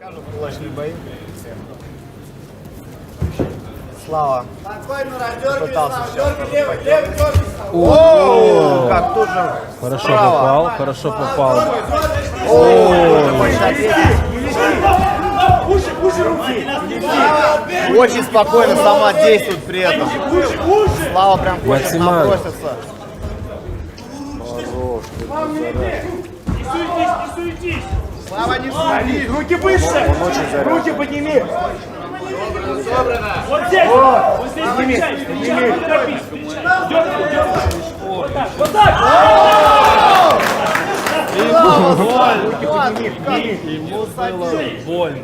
Кулачные бои. Слава пытался сейчас. О, как тут же Хорошо справа. попал, хорошо попал. Очень спокойно сама действует при этом. Слава прям хочет Максимально. наброситься. Слава, не шуми. Руки выше! Руки подними! Вот здесь! Вот здесь подними! Вот так! Руки подними. Ему было больно.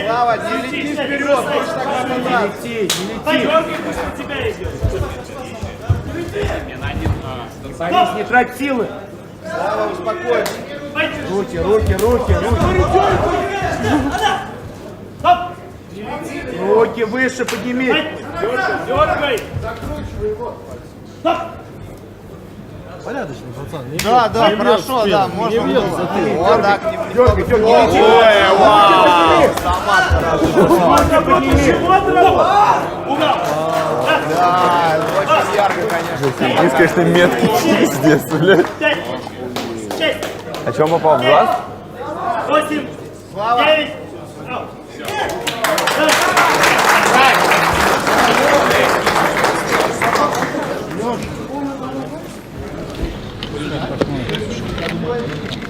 Слава, не лети вперед. Больше так не лети, не лети. Пусть от тебя идет! Борис, не трать силы. Слава, успокойся. Руки. Руки выше подними. Дергай! Порядочный пацан. Не Да, хорошо, да, можно было. Вот так, Дергай! Ой, вау, сама хорошо. Да, очень ярко, конечно. Здесь, конечно, меткий пиздец, блядь. 6, А чё, он попал в глаз? 8, Слава. 9,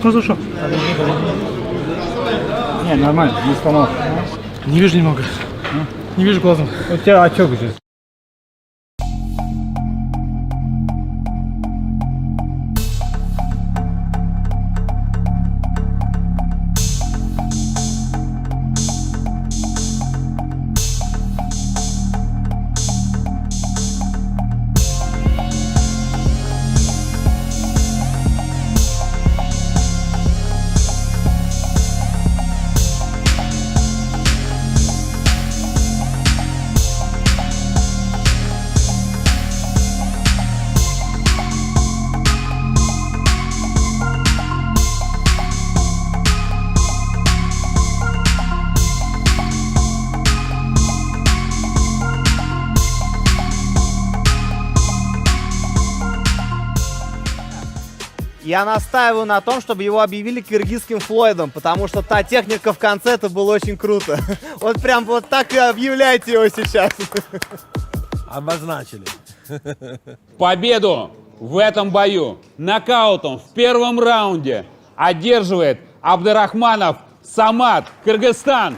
Что за что? Не, нормально, не сломал. Не вижу немного. Не вижу глазом. У тебя отек здесь. Я настаиваю на том, чтобы его объявили киргизским Флойдом, потому что та техника в конце, это было очень круто. Вот прям вот так и объявляйте его сейчас. Обозначили. Победу в этом бою нокаутом в первом раунде одерживает Абдурахманов Самат, Кыргызстан.